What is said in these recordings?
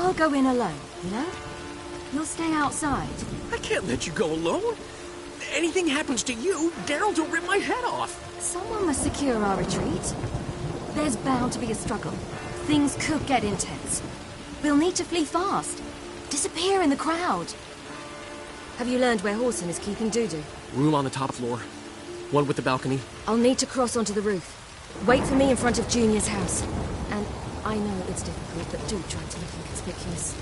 I'll go in alone, you know? You'll stay outside. I can't let you go alone. Anything happens to you, Geralt will rip my head off. Someone must secure our retreat. There's bound to be a struggle. Things could get intense. We'll need to flee fast. Disappear in the crowd. Have you learned where Horson is keeping Dudu? Room on the top floor. One with the balcony. I'll need to cross onto the roof. Wait for me in front of Junior's house. And I know it's difficult, but do try to look inconspicuous.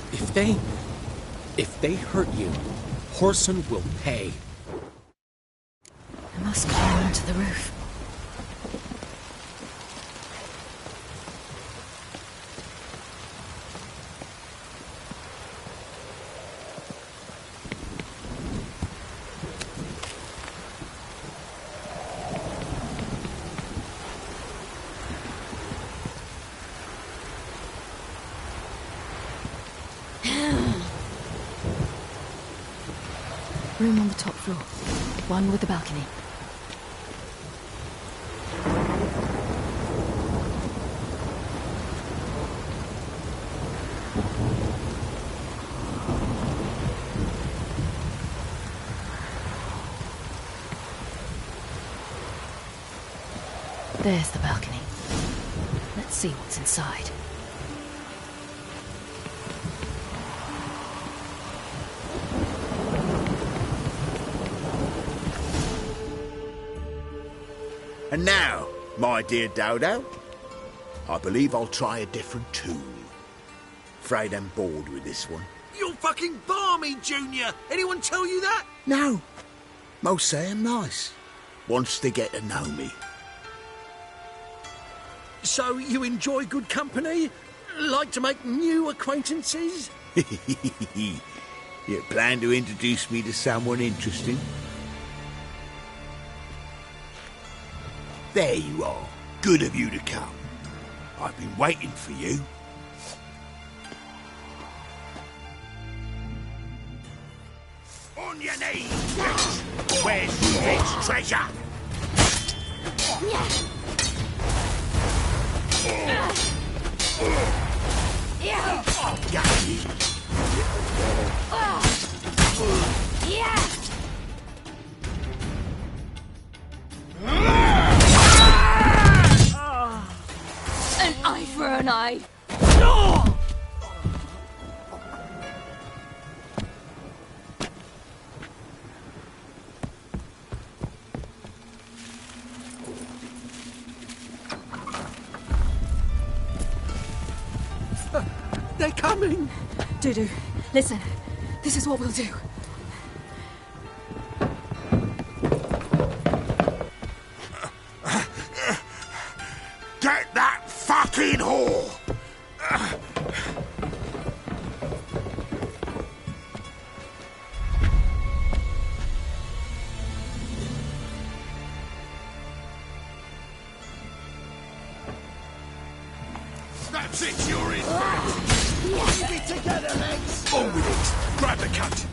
If they hurt you, Horson will pay. I must climb onto the roof. Room on the top floor. One with the balcony. There's the balcony. Let's see what's inside. And now, my dear Dodo, I believe I'll try a different tune. Afraid I'm bored with this one. You're fucking balmy, Junior! Anyone tell you that? No. Most say I'm nice. Wants to get to know me. So you enjoy good company? Like to make new acquaintances? You plan to introduce me to someone interesting? There you are. Good of you to come. I've been waiting for you. On your knees, bitch! Where's this treasure? I'll get you. An eye for an eye. They're coming! Dudu, listen. This is what we'll do. Get that fucking whore! That's it, you're in! Keep it together, legs! On with it! Grab the cut!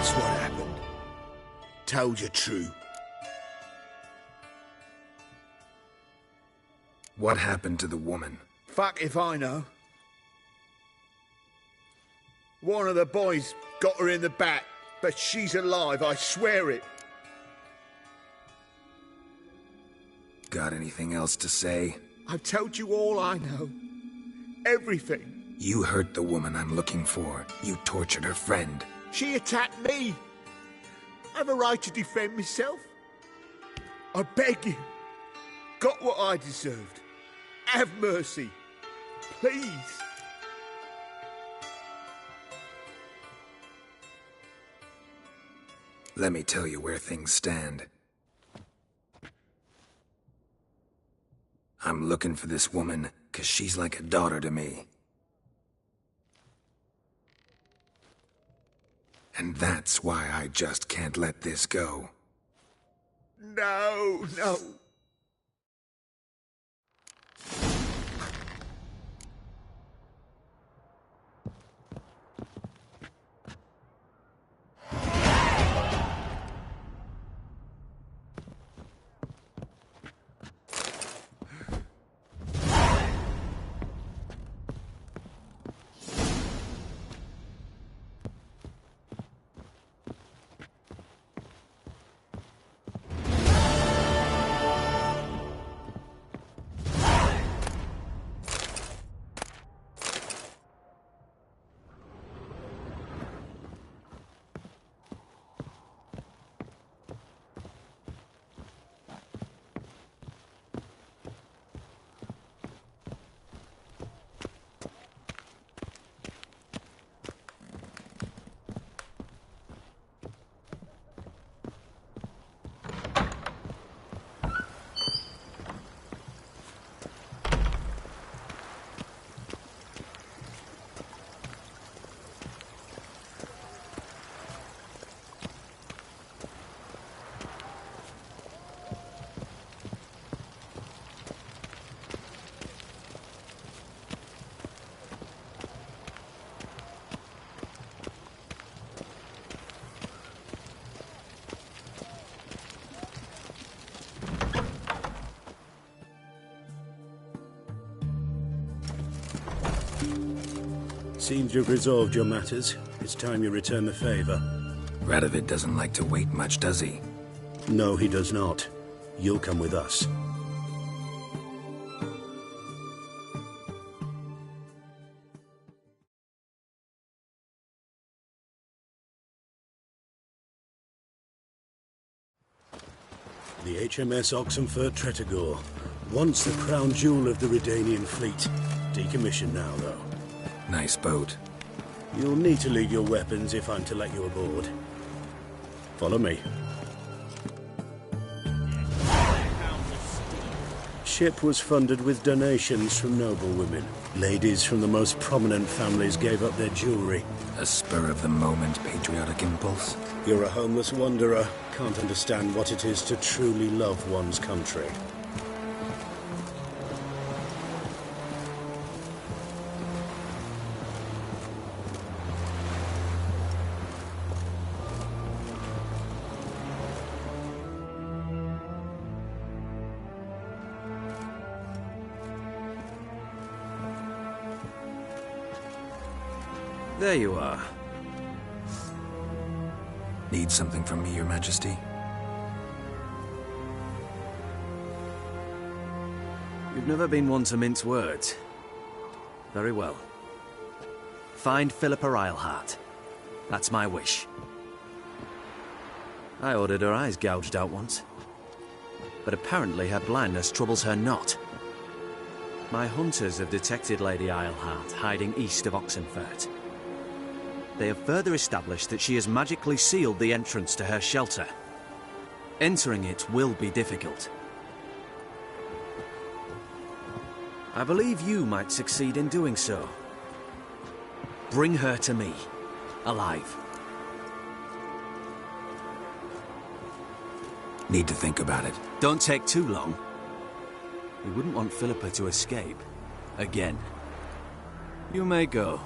That's what happened. Told you true. What happened to the woman? Fuck if I know. One of the boys got her in the back, but she's alive, I swear it. Got anything else to say? I've told you all I know. Everything. You hurt the woman I'm looking for. You tortured her friend. She attacked me. I have a right to defend myself. I beg you. Got what I deserved. Have mercy. Please. Let me tell you where things stand. I'm looking for this woman, 'cause she's like a daughter to me. And that's why I just can't let this go. No, no. Seems you've resolved your matters. It's time you return the favor. Radovid doesn't like to wait much, does he? No, he does not. You'll come with us. The HMS Oxenfurt Tretogor, once the crown jewel of the Redanian fleet. Decommissioned now, though. Nice boat. You'll need to leave your weapons if I'm to let you aboard. Follow me. Ship was funded with donations from noblewomen. Ladies from the most prominent families gave up their jewelry. A spur-of-the-moment patriotic impulse? You're a homeless wanderer. Can't understand what it is to truly love one's country. There you are. Need something from me, Your Majesty? You've never been one to mince words. Very well. Find Philippa Eilhart. That's my wish. I ordered her eyes gouged out once. But apparently her blindness troubles her not. My hunters have detected Lady Eilhart hiding east of Oxenfurt. They have further established that she has magically sealed the entrance to her shelter. Entering it will be difficult. I believe you might succeed in doing so. Bring her to me, alive. Need to think about it. Don't take too long. We wouldn't want Philippa to escape. Again. You may go.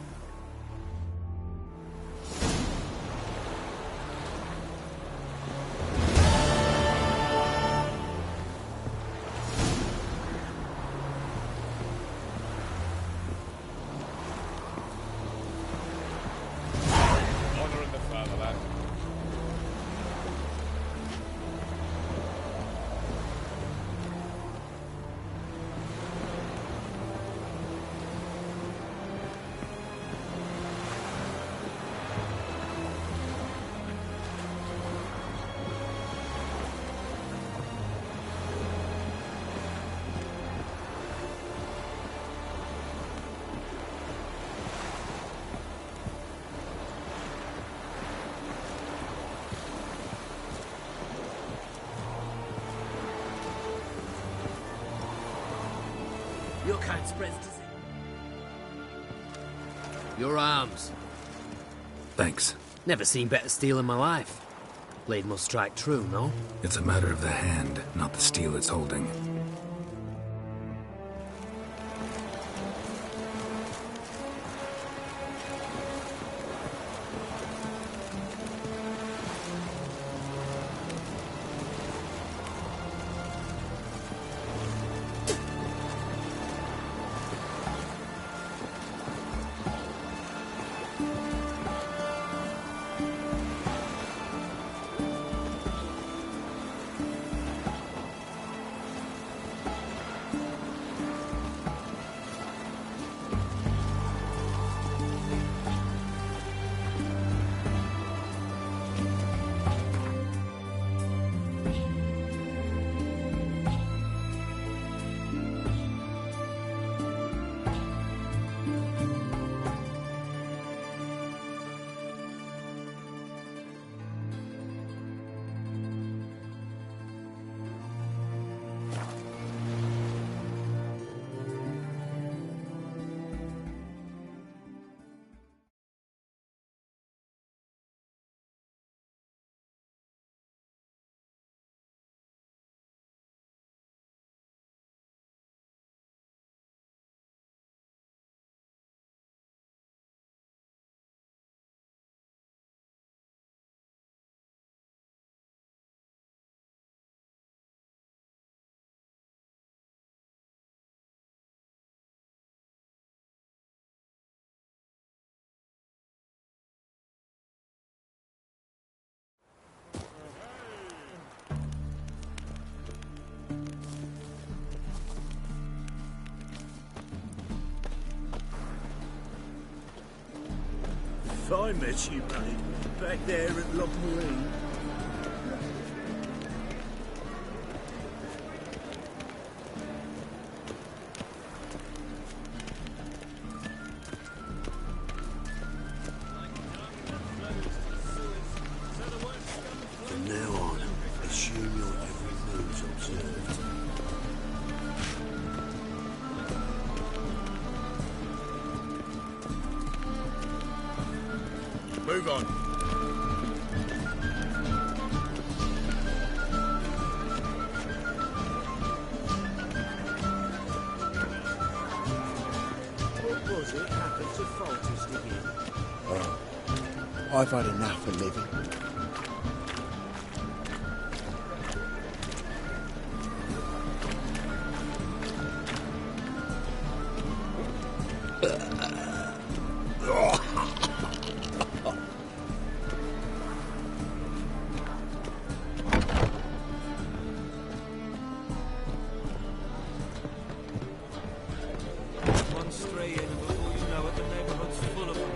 Look how it spreads disease. Your arms. Thanks. Never seen better steel in my life. Blade must strike true, no? It's a matter of the hand, not the steel it's holding. If I met you, mate, back there at Loch Marine. From now on, assume your every move's observed. Move on. What was it happened to Foltest again? Oh, I've had enough of living. One stray in, and before you know it, the neighborhood's full of them.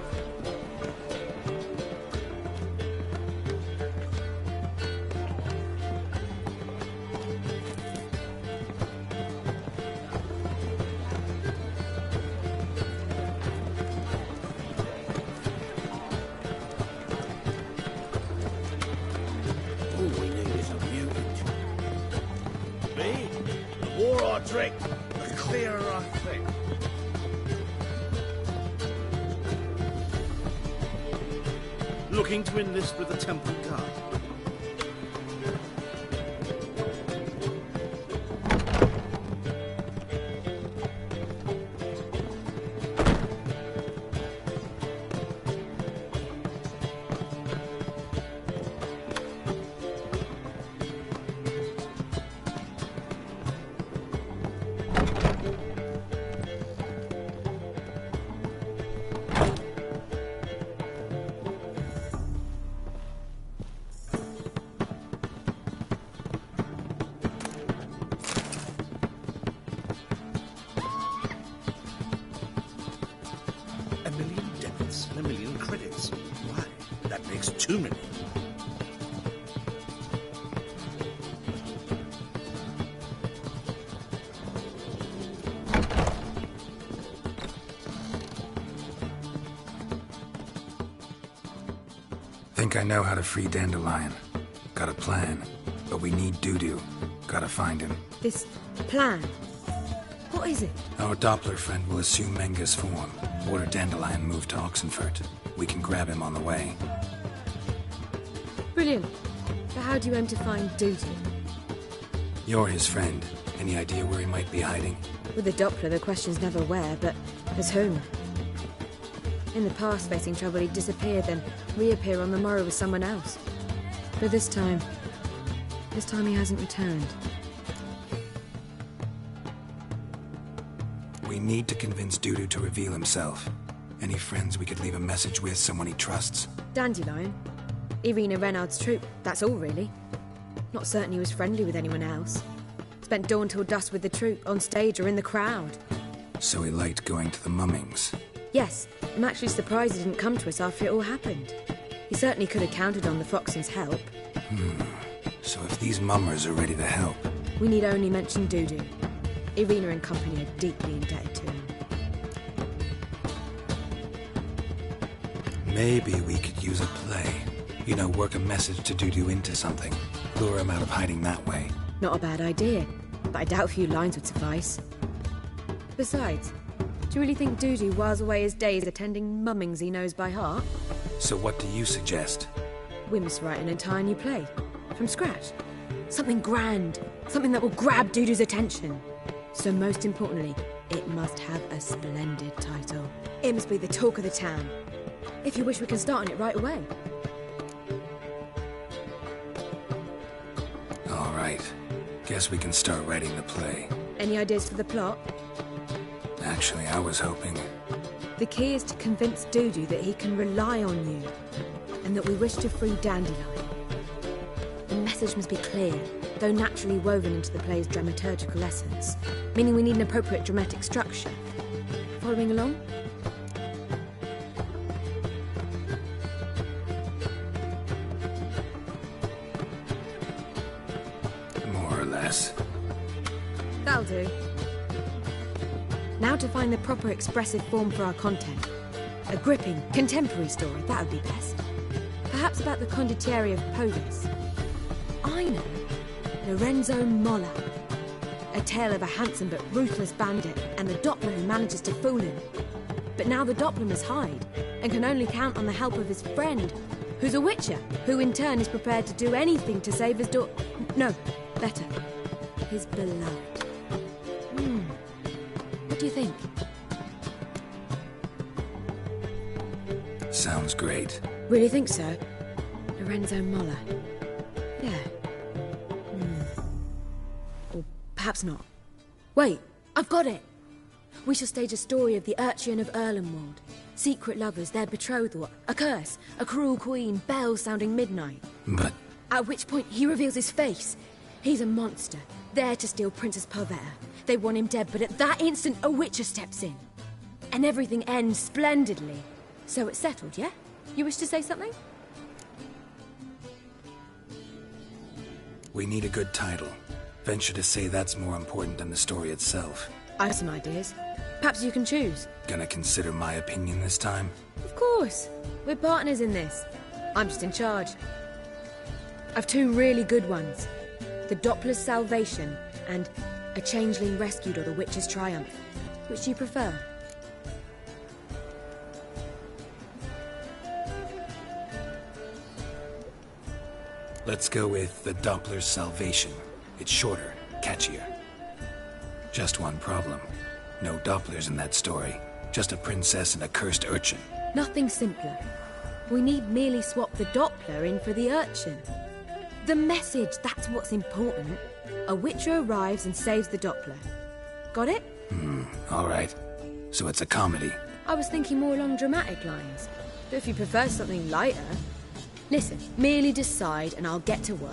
All we need is a mutant. Me? The more I drink, the clearer I think. Looking to enlist with the Temple Guard. A million debits and a million credits. Why? That makes too many. Think I know how to free Dandelion. Got a plan. But we need Dudu. Gotta find him. This plan? What is it? Our Doppler friend will assume Menga's form. Order Dandelion move to Oxenfurt. We can grab him on the way. Brilliant. But how do you aim to find Duty? You're his friend. Any idea where he might be hiding? With the Doppler, the question's never where, but as whom? In the past, facing trouble, he'd disappear, then reappear on the morrow with someone else. But this time he hasn't returned. We need to convince Dudu to reveal himself. Any friends we could leave a message with, someone he trusts? Dandelion. Irina Renard's troop, that's all really. Not certain he was friendly with anyone else. Spent dawn till dusk with the troop, on stage or in the crowd. So he liked going to the mummings. Yes, I'm actually surprised he didn't come to us after it all happened. He certainly could have counted on the Foxen's help. So if these mummers are ready to help... We need only mention Dudu. Irina and company are deeply indebted to him. Maybe we could use a play. You know, work a message to Dudu into something. Lure him out of hiding that way. Not a bad idea, but I doubt a few lines would suffice. Besides, do you really think Dudu whiles away his days attending mummings he knows by heart? So what do you suggest? We must write an entire new play. From scratch. Something grand. Something that will grab Dudu's attention. So most importantly, it must have a splendid title. It must be the talk of the town. If you wish, we can start on it right away. All right. Guess we can start writing the play. Any ideas for the plot? Actually, I was hoping... The key is to convince Dudu that he can rely on you, and that we wish to free Dandelion. The message must be clear, though naturally woven into the play's dramaturgical essence, meaning we need an appropriate dramatic structure. Following along? More or less. That'll do. Now to find the proper expressive form for our content. A gripping, contemporary story, that would be best. Perhaps about the condottieri of Povis. I know. Lorenzo Molla. A tale of a handsome but ruthless bandit and the Doppler who manages to fool him. But now the Doppler must hide and can only count on the help of his friend, who's a Witcher, who in turn is prepared to do anything to save his No, better. His beloved. What do you think? Sounds great. Really think so? Lorenzo Molla. Yeah. Or perhaps not. Wait, I've got it! We shall stage a story of the Urchin of Erlenwald. Secret lovers, their betrothal, a curse, a cruel queen, bells sounding midnight. But... At which point he reveals his face. He's a monster, there to steal Princess Pavetta. They want him dead, but at that instant a Witcher steps in. And everything ends splendidly. So it's settled, yeah? You wish to say something? We need a good title. Venture to say that's more important than the story itself. I have some ideas. Perhaps you can choose. Gonna consider my opinion this time? Of course. We're partners in this. I'm just in charge. I've two really good ones. The Doppler's Salvation and A Changeling Rescued or The Witcher's Triumph. Which do you prefer? Let's go with The Doppler's Salvation. It's shorter, catchier. Just one problem. No Dopplers in that story. Just a princess and a cursed urchin. Nothing simpler. We need merely swap the Doppler in for the urchin. The message, that's what's important. A Witcher arrives and saves the Doppler. Got it? All right. So it's a comedy. I was thinking more along dramatic lines. But if you prefer something lighter... Listen, merely decide and I'll get to work.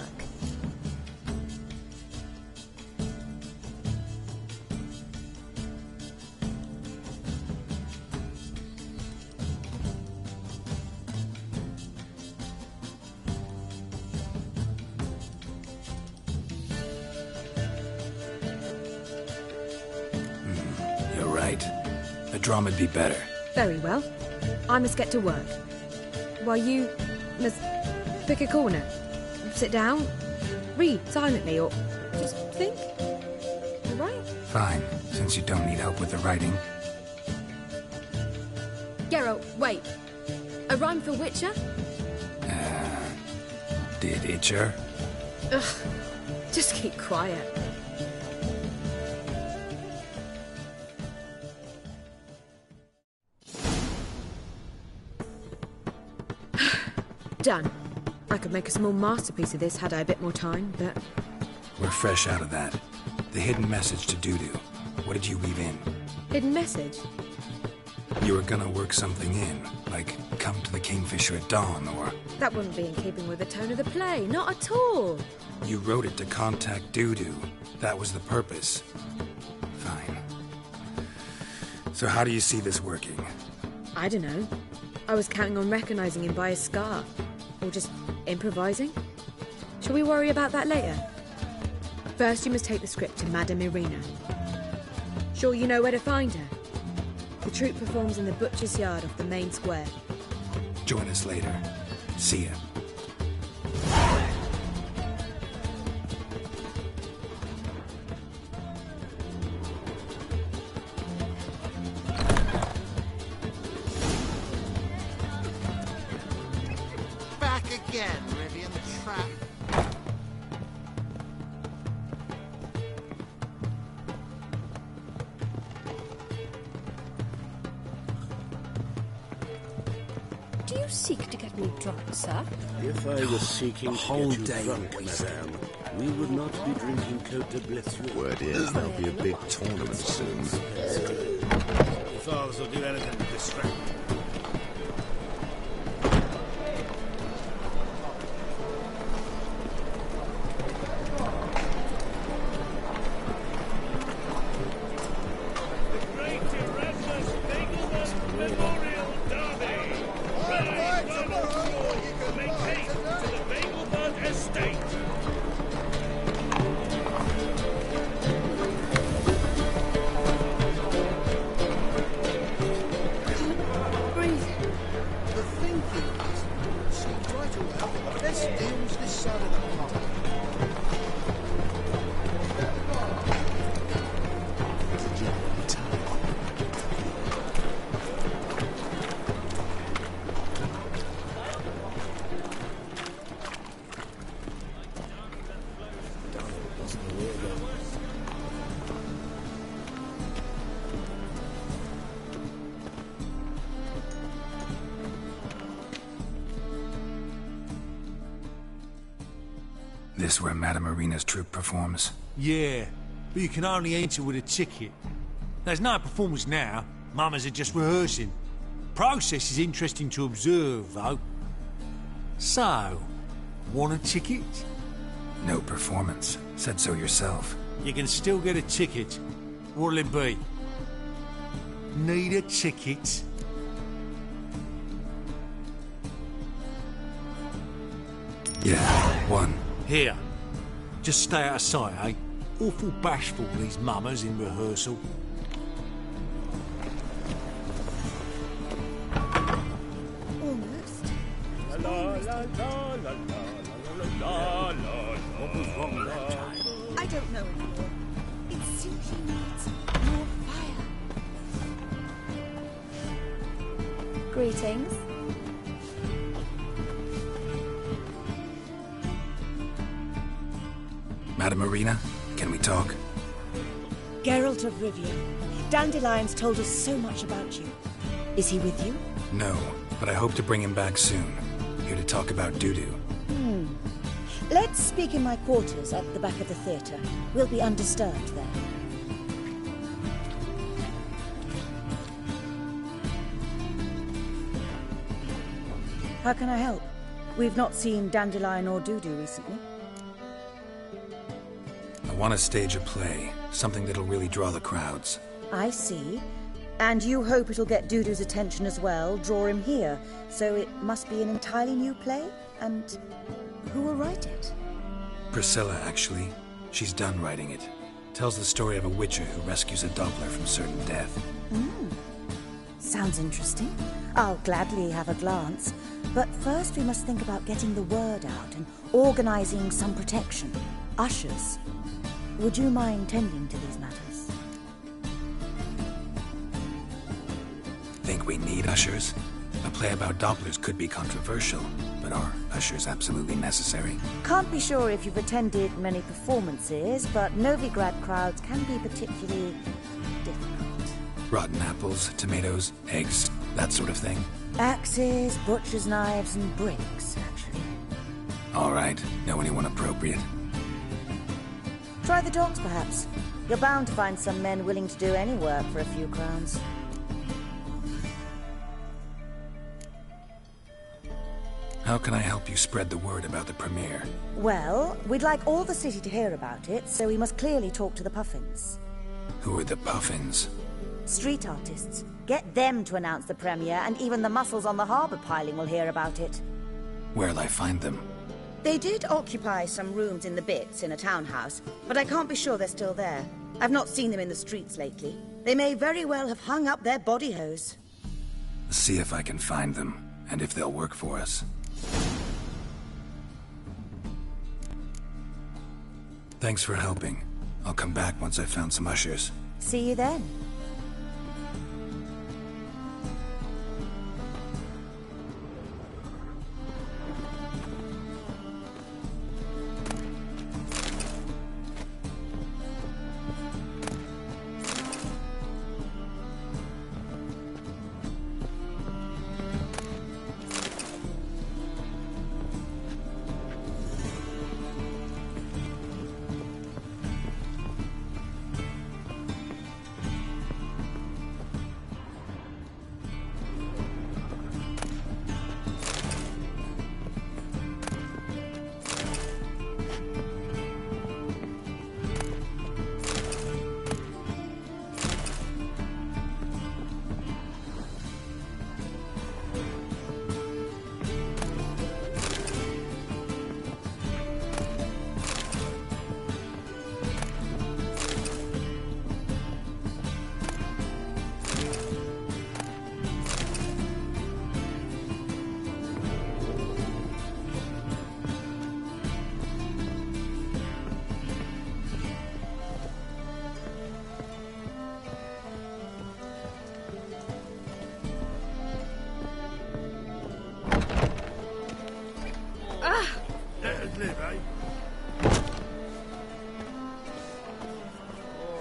You're right. A drama'd be better. Very well. I must get to work. While you must pick a corner. Sit down, read silently, or just think. All right? Fine, since you don't need help with the writing. Geralt, wait. A rhyme for Witcher? Did Itcher? Ugh. Just keep quiet. Done. I could make a small masterpiece of this had I a bit more time, but... We're fresh out of that. The hidden message to Dudu. What did you weave in? Hidden message? You were gonna work something in, like come to the Kingfisher at dawn, or... That wouldn't be in keeping with the tone of the play, not at all. You wrote it to contact Dudu. That was the purpose. Fine. So how do you see this working? I don't know. I was counting on recognizing him by his scar. Or just improvising. Shall we worry about that later? First, you must take the script to Madame Irina. Sure you know where to find her? The troupe performs in the butcher's yard off the main square. Join us later. See ya. Back again, Rivian the trap. Do you seek to get me drunk, sir? If I was seeking to whole get you day drunk, wasted. madame, we would not be drinking Côte de Blessure. Word is there'll be a big tournament soon. Your fathers will do anything to distract me. The thinking is, seems right all out, but the best deal's this side of the pond. This where Madame Irina's troupe performs? Yeah, but you can only enter with a ticket. There's no performance now. Mamas are just rehearsing. Process is interesting to observe, though. So, want a ticket? No performance. Said so yourself. You can still get a ticket. What'll it be? Need a ticket? Yeah, one. Here. Just stay out of sight, eh? Awful bashful, these mamas in rehearsal. Almost. What was wrong that time? I don't know anymore. It simply needs more fire. Greetings. Madame Irina, can we talk? Geralt of Rivia. Dandelion's told us so much about you. Is he with you? No, but I hope to bring him back soon. Here to talk about Dudu. Let's speak in my quarters at the back of the theatre. We'll be undisturbed there. How can I help? We've not seen Dandelion or Dudu recently. I want to stage a play. Something that'll really draw the crowds. I see. And you hope it'll get Dudu's attention as well, draw him here. So it must be an entirely new play? And who will write it? Priscilla, actually. She's done writing it. Tells the story of a witcher who rescues a Doppler from certain death. Sounds interesting. I'll gladly have a glance. But first we must think about getting the word out and organizing some protection. Ushers. Would you mind tending to these matters? Think we need ushers? A play about Dopplers could be controversial, but are ushers absolutely necessary? Can't be sure if you've attended many performances, but Novigrad crowds can be particularly difficult. Rotten apples, tomatoes, eggs, that sort of thing? Axes, butcher's knives, and bricks, actually. All right. Know anyone appropriate? Try the docks, perhaps. You're bound to find some men willing to do any work for a few crowns. How can I help you spread the word about the premiere? Well, we'd like all the city to hear about it, so we must clearly talk to the Puffins. Who are the Puffins? Street artists. Get them to announce the premiere, and even the mussels on the harbour piling will hear about it. Where'll I find them? They did occupy some rooms in the Bits in a townhouse, but I can't be sure they're still there. I've not seen them in the streets lately. They may very well have hung up their body hose. See if I can find them, and if they'll work for us. Thanks for helping. I'll come back once I've found some ushers. See you then.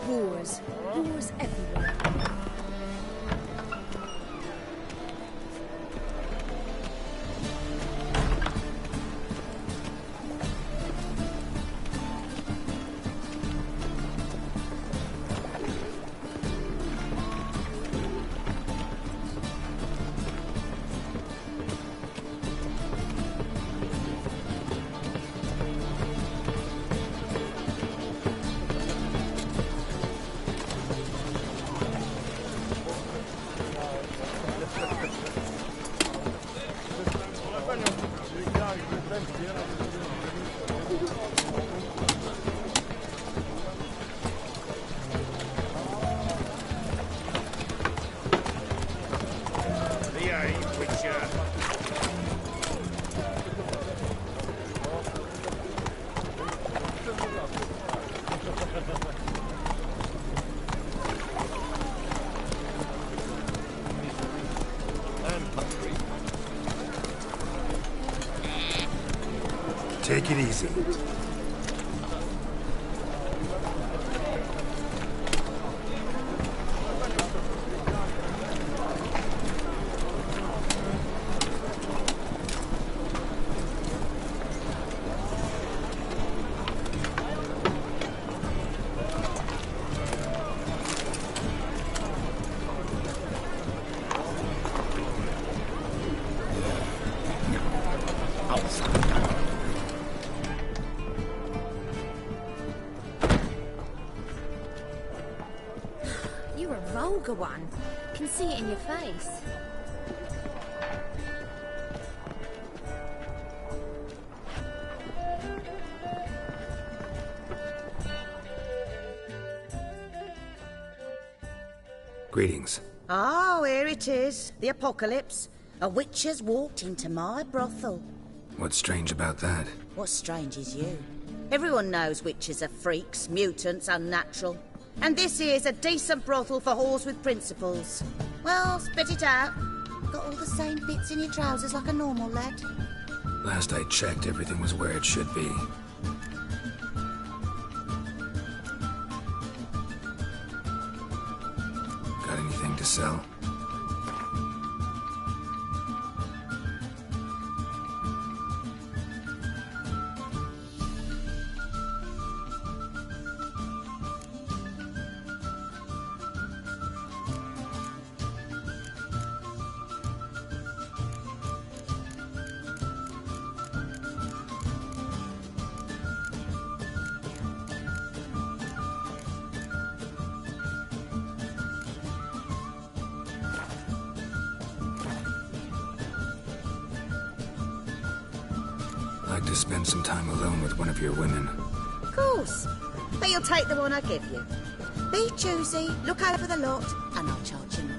Wars. Wars everywhere. Take it easy. You're a vulgar one. Can see it in your face. Greetings. Oh, here it is. The apocalypse. A witch has walked into my brothel. What's strange about that? What's strange is you. Everyone knows witches are freaks, mutants, unnatural. And this here's a decent brothel for whores with principles. Well, spit it out. Got all the same bits in your trousers like a normal lad. Last I checked, everything was where it should be. Got anything to sell? Like to spend some time alone with one of your women. Of course. But you'll take the one I give you. Be choosy, look over the lot, and I'll charge you more.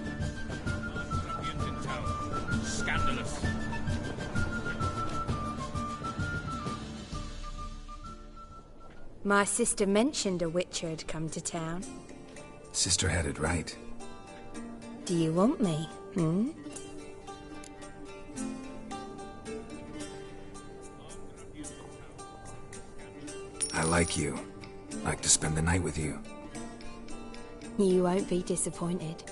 Scandalous. My sister mentioned a Witcher had come to town. Sister had it right. Do you want me, hmm? I like you. Like to spend the night with you. You won't be disappointed.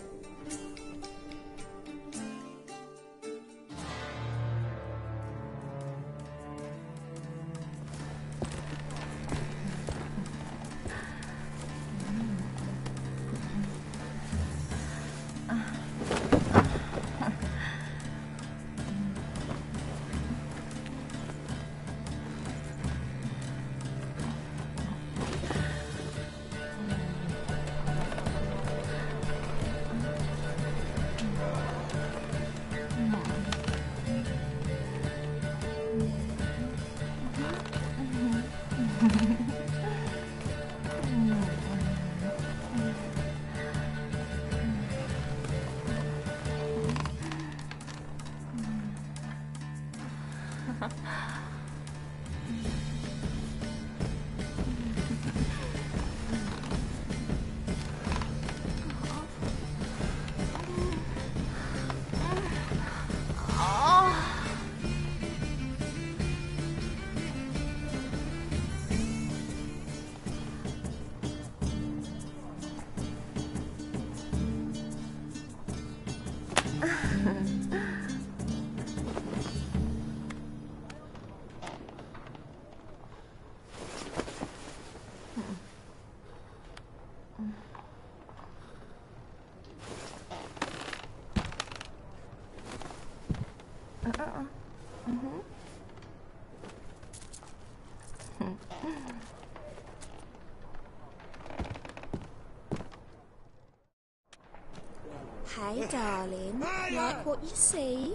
Hey, darling. Like what you see?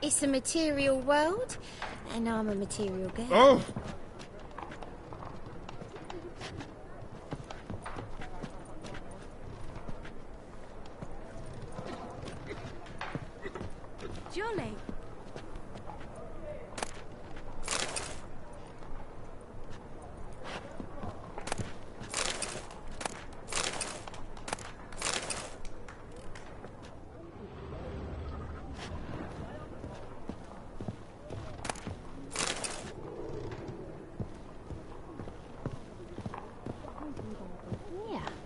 It's a material world, and I'm a material girl. Oh! Jolly.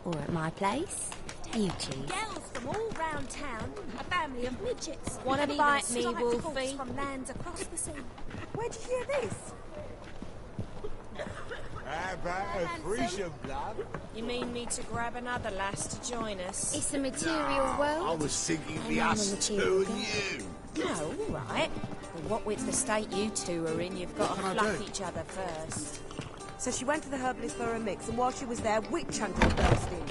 Or at my place. You choose. Girls from all round town, a family of midgets. Wanna and bite even me, spectacles Wolfie? from lands across the sea. Where'd you hear this? How about a threesome, love? You mean me to grab another lass to join us? It's a material world. I was thinking and the I'm a us material two and girl. you. Oh, all right. But what with the state you two are in, you've got to What can I fluff do? each other first. So she went to the herbalist for a mix, and while she was there, witch hunter burst in.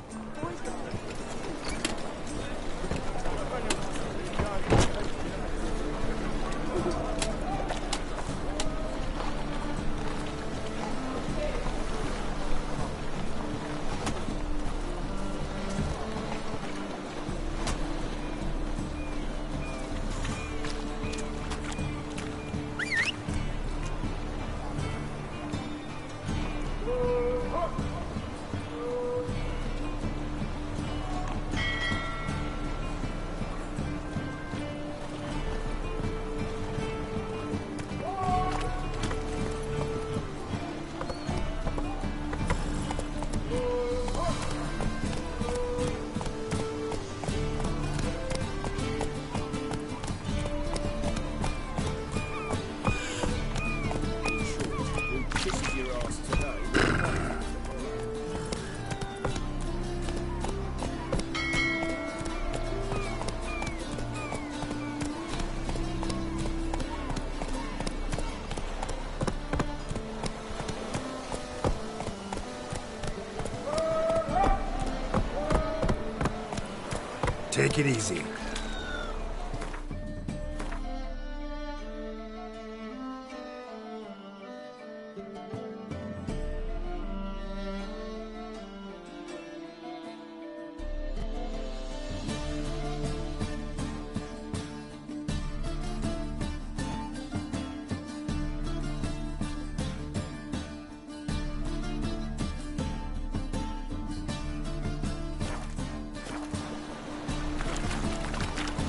Take it easy.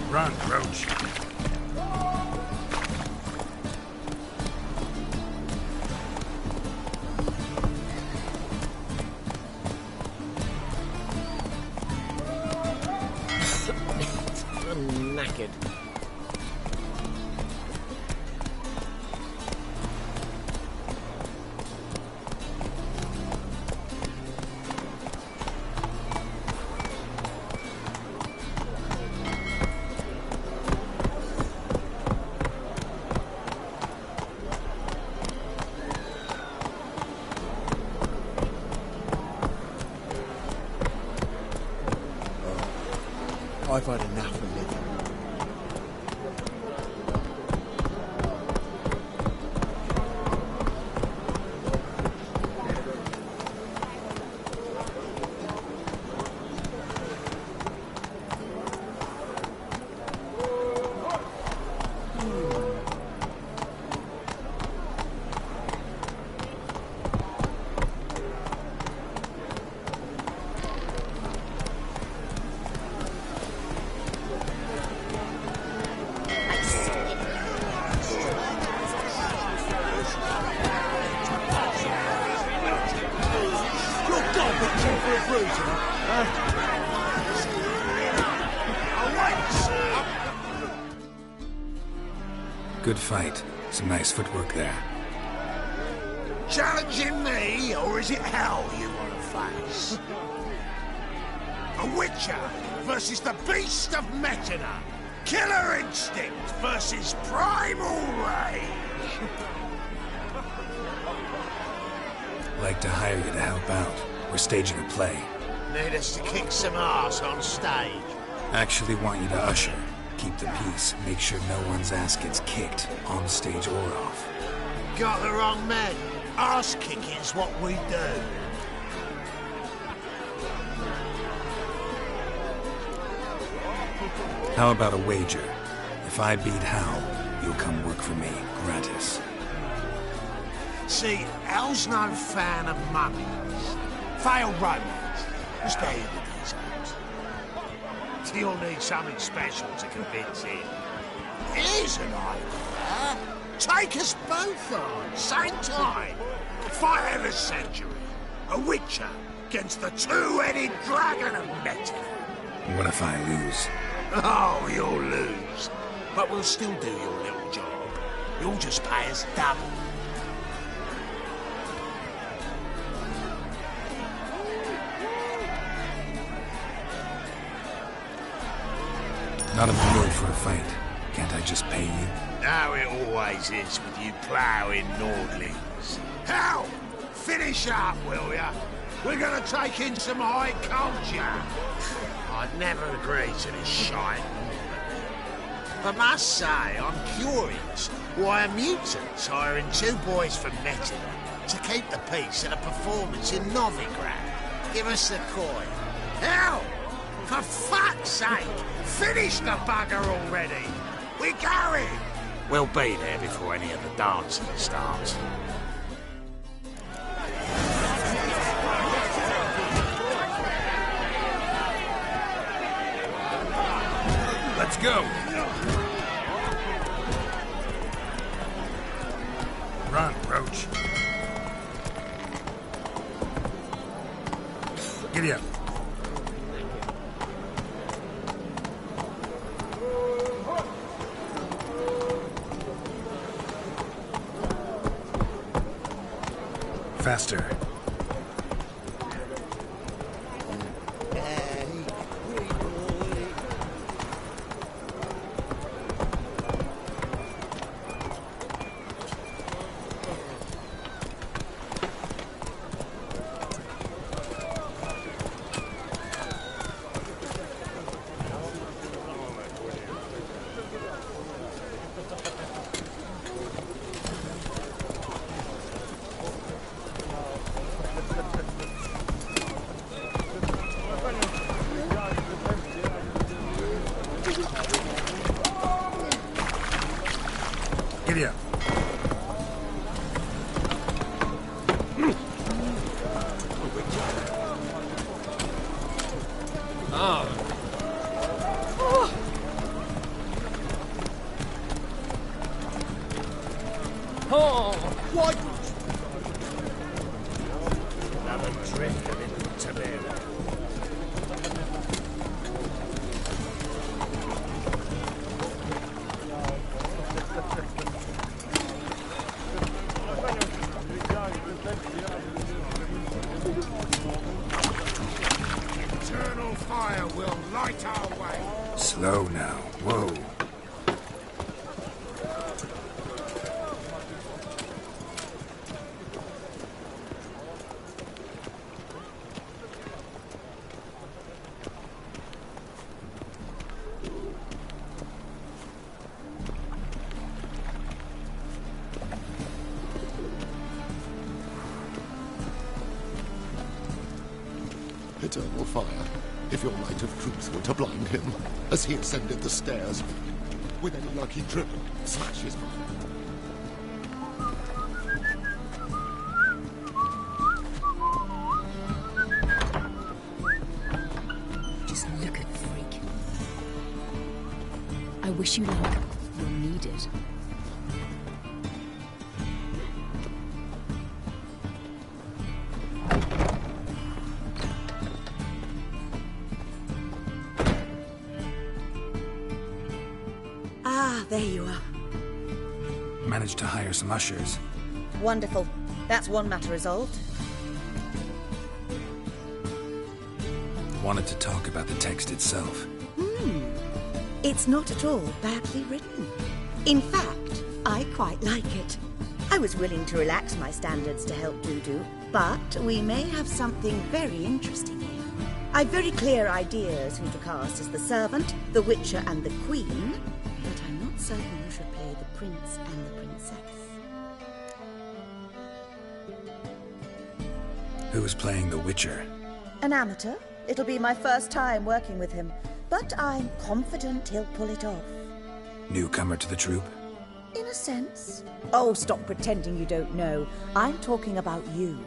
Run, Roach. I'm knackered. I've had enough of living. Good fight. Some nice footwork there. Challenging me, or is it hell you want to face? A Witcher versus the beast of Metina. Killer instinct versus primal rage. Like to hire you to help out. We're staging a play. Need us to kick some ass on stage. Actually want you to usher. Keep the peace. Make sure no one's ass gets kicked, on stage or off. Got the wrong man. Ass kicking's what we do. How about a wager? If I beat Hal, you'll come work for me, gratis. See, Hal's no fan of mummies. Failed romance. Who's better than these ones? You'll need something special to convince him. Here's an idea. Take us both on, same time. Fight of the century. A Witcher against the two-headed dragon of Metina. What if I lose? Oh, you'll lose. But we'll still do your little job. You'll just pay us double. Not in the mood for a fight. Can't I just pay you? How it always is with you ploughing Nordlings. Hell, finish up, will ya? We're gonna take in some high culture. I'd never agree to this shite. I must say, I'm curious why a mutant's hiring two boys from Metina to keep the peace at a performance in Novigrad. Give us the coin. Hell, for fuck's sake, finish the bugger already. We're going. We'll be there before any of the dancing starts. Let's go. Run, Roach. Giddy up. Faster. Giddy up. Oh, what? Have a drink of it to bear. Eternal fire will light our way. Slow now. Whoa. Eternal fire, if your light of truth were to blind him as he ascended the stairs, with any luck he'd trip and smash his mind. Just look at the freak. I wish you luck. You'll need it. Ah, there you are. Managed to hire some ushers. Wonderful. That's one matter resolved. Wanted to talk about the text itself. It's not at all badly written. In fact, I quite like it. I was willing to relax my standards to help Dudu, but we may have something very interesting here. I've very clear ideas who to cast as the servant, the Witcher, and the Queen, but I'm not certain who should play the Prince and the Princess. Who's playing the Witcher? An amateur. It'll be my first time working with him, but I'm confident he'll pull it off. Newcomer to the troupe? In a sense. Oh, stop pretending you don't know. I'm talking about you.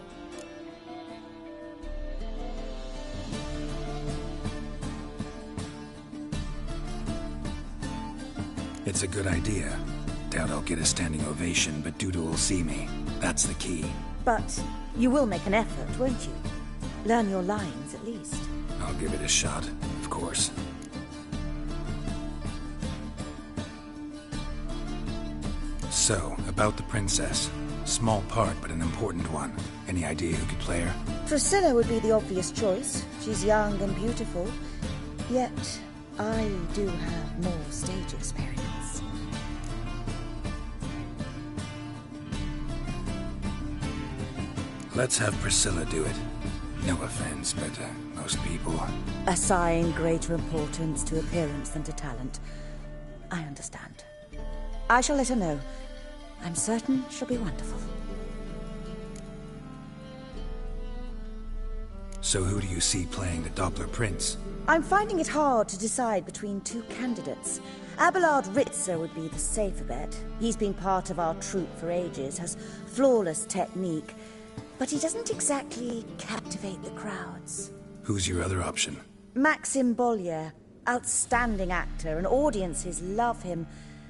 It's a good idea. Doubt I'll get a standing ovation, but Dudu will see me. That's the key. But you will make an effort, won't you? Learn your lines, at least. I'll give it a shot, of course. So, about the princess. Small part, but an important one. Any idea who could play her? Priscilla would be the obvious choice. She's young and beautiful. Yet, I do have more stage experience. Let's have Priscilla do it. No offense, but most people... Assign greater importance to appearance than to talent. I understand. I shall let her know. I'm certain she'll be wonderful. So who do you see playing the Doppler Prince? I'm finding it hard to decide between two candidates. Abelard Ritzer would be the safer bet. He's been part of our troupe for ages, has flawless technique, but he doesn't exactly captivate the crowds. Who's your other option? Maxim Bollier, outstanding actor, and audiences love him.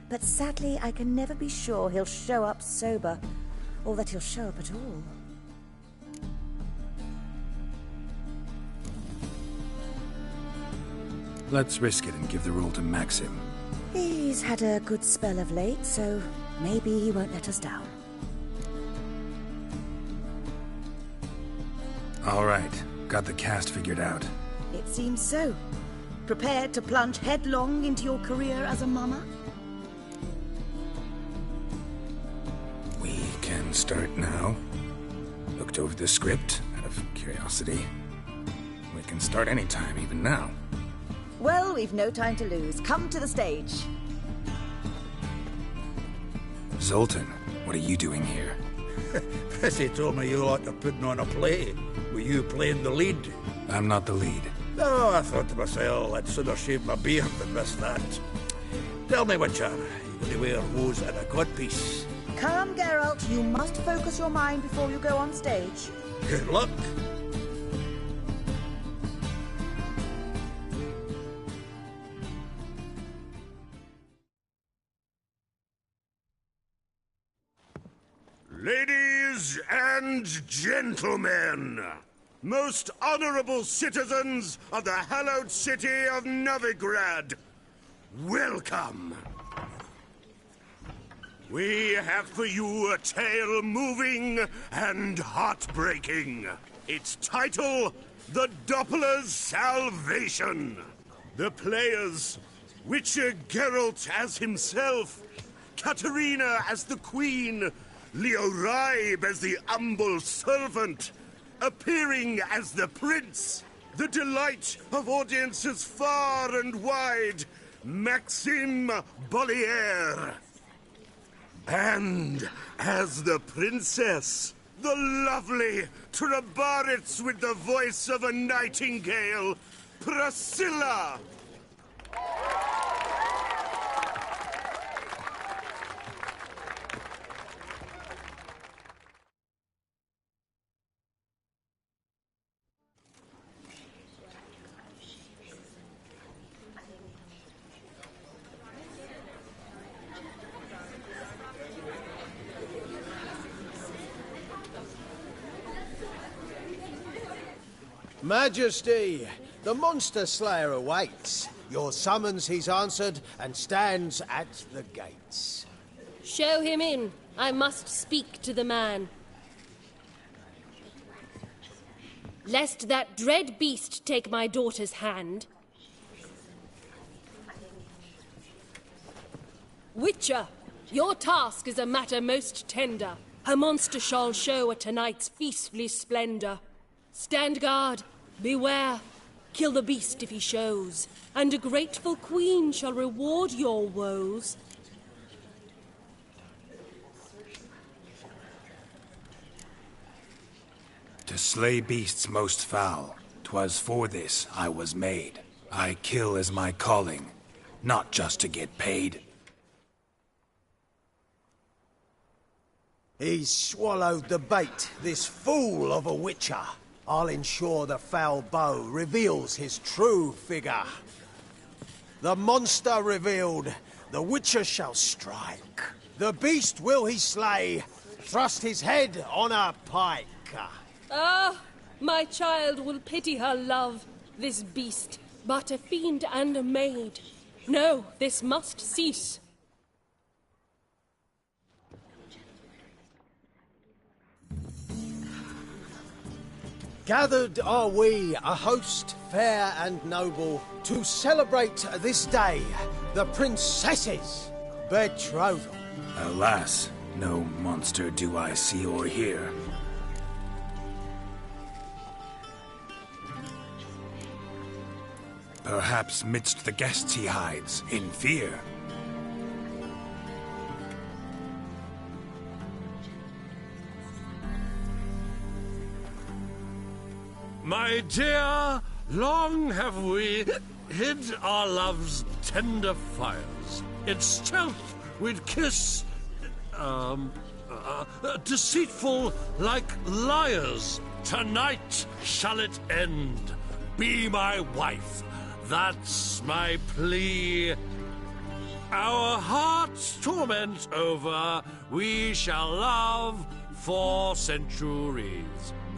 But sadly, I can never be sure he'll show up sober, or that he'll show up at all. Let's risk it and give the role to Maxim. He's had a good spell of late, so maybe he won't let us down. All right, got the cast figured out. It seems so. Prepared to plunge headlong into your career as a mama? We can start now. Looked over the script, out of curiosity. We can start anytime, even now. Well, we've no time to lose. Come to the stage. Zoltan, what are you doing here? Prissy told me you like to putting on a play. Were you playing the lead? I'm not the lead. No, I thought to myself, I'd sooner shave my beard than miss that. Tell me, Witcher, you going to wear hose and a codpiece. Calm, Geralt. You must focus your mind before you go on stage. Good luck. Ladies and gentlemen, most honorable citizens of the hallowed city of Novigrad, welcome. We have for you a tale moving and heartbreaking. Its title, The Doppler's Salvation. The players, Witcher Geralt as himself, Katarina as the Queen, Leo Raib as the humble servant, appearing as the prince, the delight of audiences far and wide, Maxime Bollier. And as the princess, the lovely Trabaritz with the voice of a nightingale, Priscilla. Majesty, the monster slayer awaits. Your summons he's answered and stands at the gates. Show him in. I must speak to the man. Lest that dread beast take my daughter's hand. Witcher, your task is a matter most tender. Her monster shall show at tonight's feastly splendor. Stand guard, beware, kill the beast if he shows, and a grateful queen shall reward your woes. To slay beasts most foul, 'twas for this I was made. I kill as my calling, not just to get paid. He's swallowed the bait, this fool of a witcher. I'll ensure the foul bow reveals his true figure. The monster revealed, the witcher shall strike. The beast will he slay, thrust his head on a pike. Ah, my child will pity her love, this beast, but a fiend and a maid. No, this must cease. Gathered are we, a host fair and noble, to celebrate this day, the princess's betrothal. Alas, no monster do I see or hear. Perhaps midst the guests he hides, in fear. My dear, long have we hid our love's tender fires. In stealth we'd kiss, deceitful like liars. Tonight shall it end. Be my wife, that's my plea. Our heart's torment over, we shall love for centuries.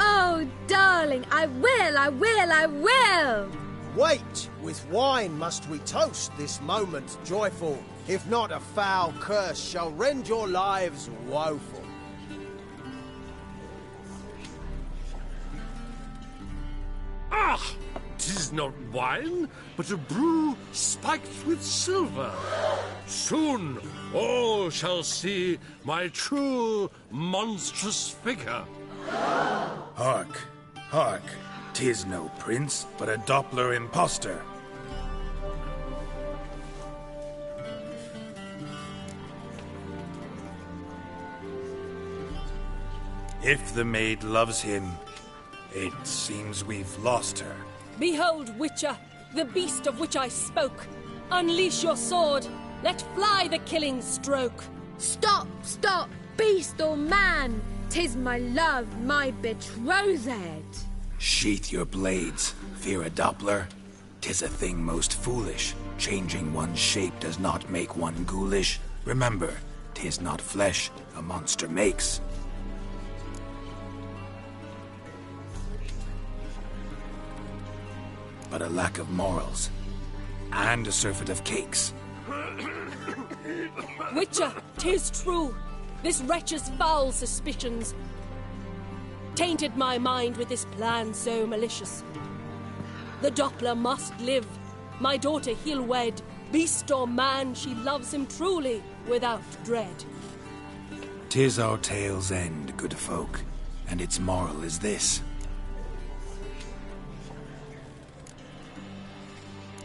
Oh, darling, I will, I will, I will! Wait, with wine must we toast this moment joyful. If not, a foul curse shall rend your lives woeful. Ah! 'Tis not wine, but a brew spiked with silver. Soon all shall see my true monstrous figure. Hark, hark, 'tis no prince, but a Doppler impostor. If the maid loves him, it seems we've lost her. Behold, Witcher, the beast of which I spoke. Unleash your sword. Let fly the killing stroke. Stop, stop, beast or man! 'Tis my love, my betrothed. Sheath your blades, fear a Doppler. 'Tis a thing most foolish. Changing one's shape does not make one ghoulish. Remember, 'tis not flesh a monster makes. But a lack of morals. And a surfeit of cakes. Witcher, 'tis true. This wretch's foul suspicions tainted my mind with this plan so malicious. The Doppler must live. My daughter he'll wed. Beast or man, she loves him truly, without dread. 'Tis our tale's end, good folk, and its moral is this.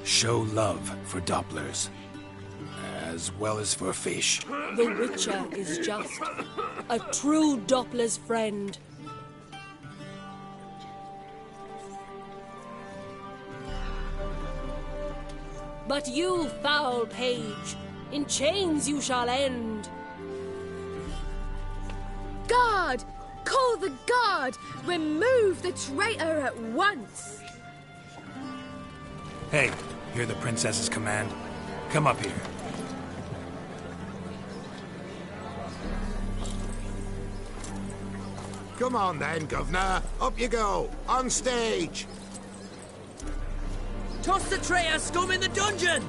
Show love for Dopplers, as well as for fish. The Witcher is just a true Doppler's friend. But you, foul page, in chains you shall end. Guard! Call the guard! Remove the traitor at once! Hey, hear the princess's command? Come up here. Come on then, Governor. Up you go. On stage. Toss the traitor scum in the dungeon!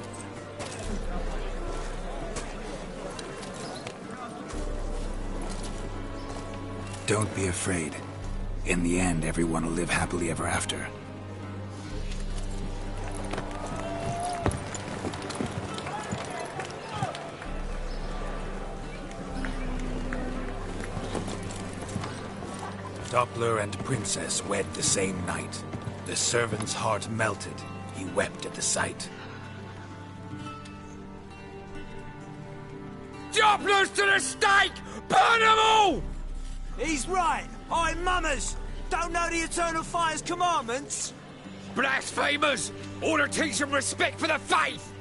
Don't be afraid. In the end, everyone will live happily ever after. Doppler and Princess wed the same night. The servant's heart melted. He wept at the sight. Dopplers to the stake! Burn them all! He's right. I'm mummers. Don't know the Eternal Fire's commandments? Blasphemers! Order teach some respect for the faith!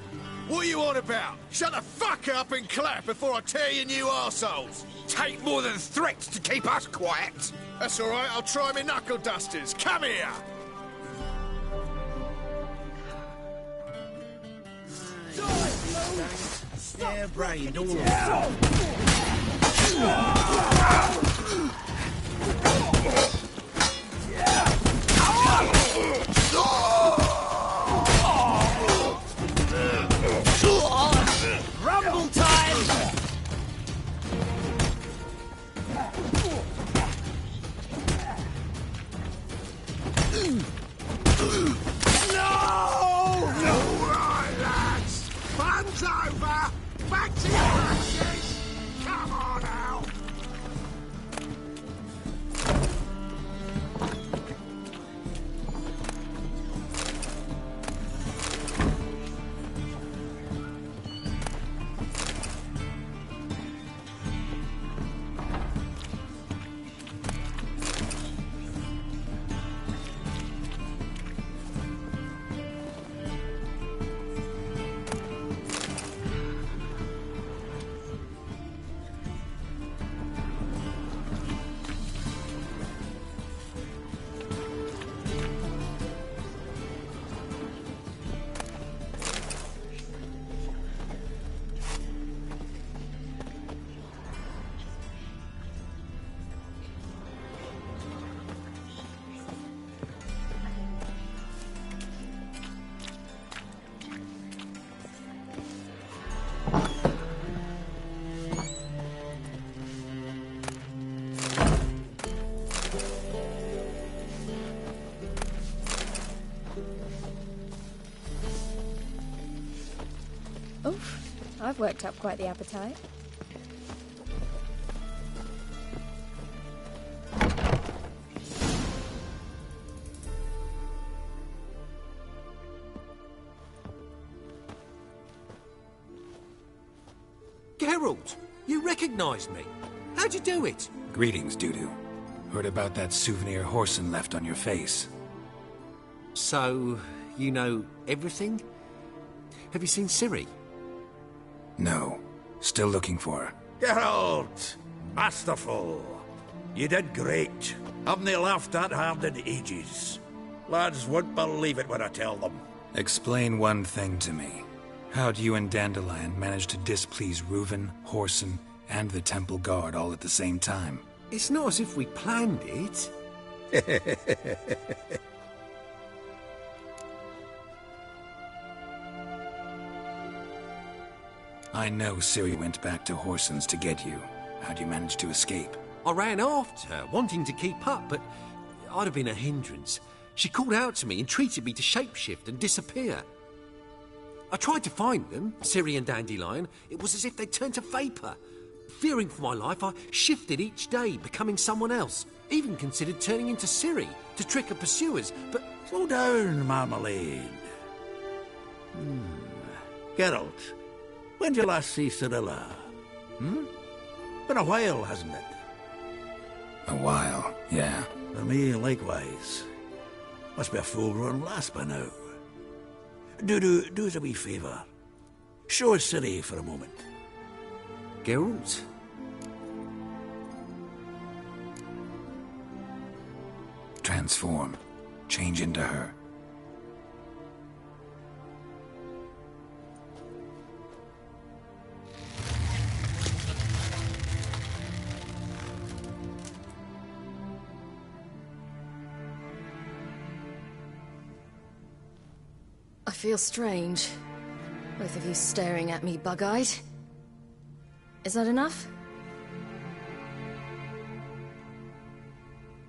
What are you on about? Shut the fuck up and clap before I tear you new arseholes! Take more than threats to keep us quiet! That's all right, I'll try my knuckle dusters. Come here! Stare-brained all Rumble time! Fun's over! Back to your ashes! Come on out! Oof, I've worked up quite the appetite. Geralt, you recognized me. How'd you do it? Greetings, Dudu. Heard about that souvenir Horson left on your face. So, you know everything? Have you seen Ciri? No. Still looking for her. Geralt! Masterful. You did great. Haven't they laughed that hard in ages? Lads won't believe it when I tell them. Explain one thing to me. How'd you and Dandelion manage to displease Reuven, Whoreson, and the Temple Guard all at the same time? It's not as if we planned it. I know Ciri went back to Whoreson's to get you. How'd you manage to escape? I ran after her, wanting to keep up, but I'd have been a hindrance. She called out to me and treated me to shapeshift and disappear. I tried to find them, Ciri and Dandelion. It was as if they'd turned to vapour. Fearing for my life, I shifted each day, becoming someone else. Even considered turning into Ciri to trick her pursuers, but... Slow down, Marmalade. Geralt, when did you last see Cirilla? Been a while, hasn't it? A while, yeah. For me, likewise. Must be a full-grown lass by now. Do us a wee favour. Show us Ciri for a moment. Geralt? Transform. Change into her. I feel strange. Both of you staring at me bug-eyed. Is that enough?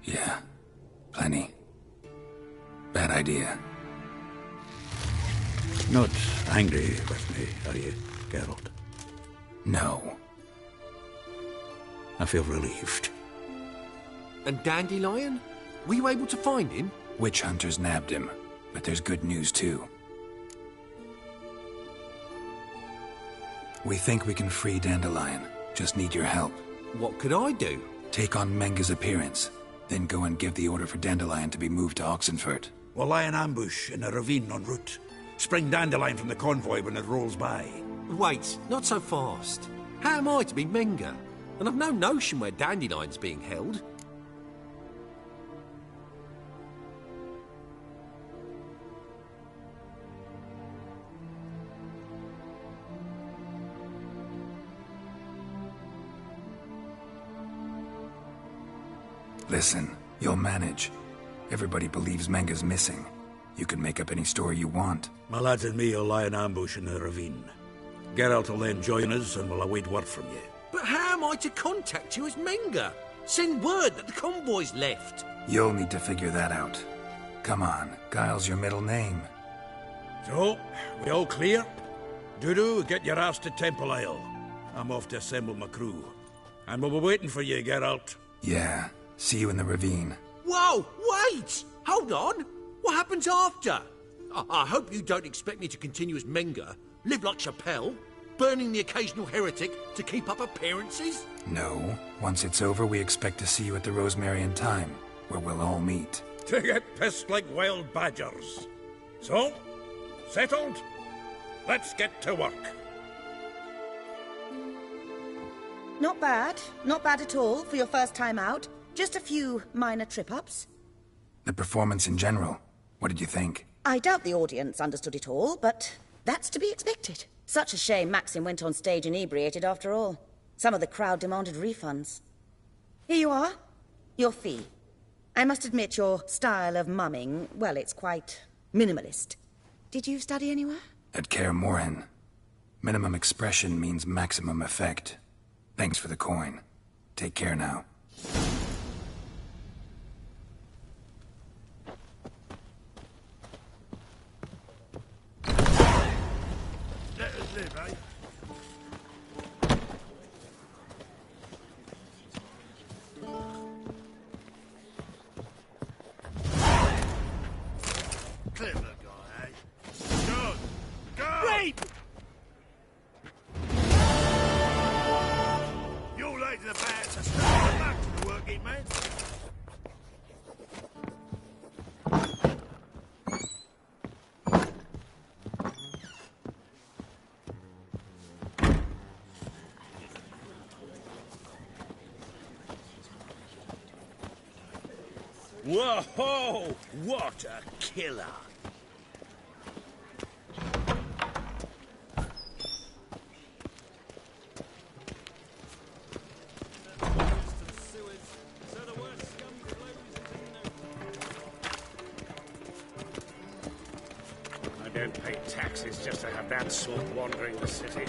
Yeah. Plenty. Bad idea. Not angry with me, are you, Geralt? No. I feel relieved. And Dandelion? Were you able to find him? Witch hunters nabbed him, but there's good news too. We think we can free Dandelion. Just need your help. What could I do? Take on Menga's appearance, then go and give the order for Dandelion to be moved to Oxenfurt. We'll lie in ambush in a ravine en route. Spring Dandelion from the convoy when it rolls by. Wait, not so fast. How am I to be Menga? And I've no notion where Dandelion's being held. Listen, you'll manage. Everybody believes Menga's missing. You can make up any story you want. My lads and me will lie in ambush in the ravine. Geralt will then join us and we'll await word from you. But how am I to contact you as Menga? Send word that the convoy's left. You'll need to figure that out. Come on, Guile's your middle name. So, we all clear? Dudu, get your ass to Temple Isle. I'm off to assemble my crew. And we'll be waiting for you, Geralt. Yeah, see you in the ravine. Whoa, wait! Hold on! What happens after? I hope you don't expect me to continue as Menga, live like Chappelle, burning the occasional heretic to keep up appearances? No. Once it's over, we expect to see you at the Rosemary in Time, where we'll all meet. To get pissed like wild badgers. So, settled? Let's get to work. Not bad. Not bad at all for your first time out. Just a few minor trip-ups. The performance in general, what did you think? I doubt the audience understood it all, but that's to be expected. Such a shame Maxim went on stage inebriated after all. Some of the crowd demanded refunds. Here you are. Your fee. I must admit your style of mumming, well, it's quite minimalist. Did you study anywhere? At Kaer Morhen. Minimum expression means maximum effect. Thanks for the coin. Take care now. Let us live, eh? Clever guy, eh? Go! Go! Rape! You're late to the bat to start back to the working man. Whoa! What a killer! I don't pay taxes just to have that sort wandering the city.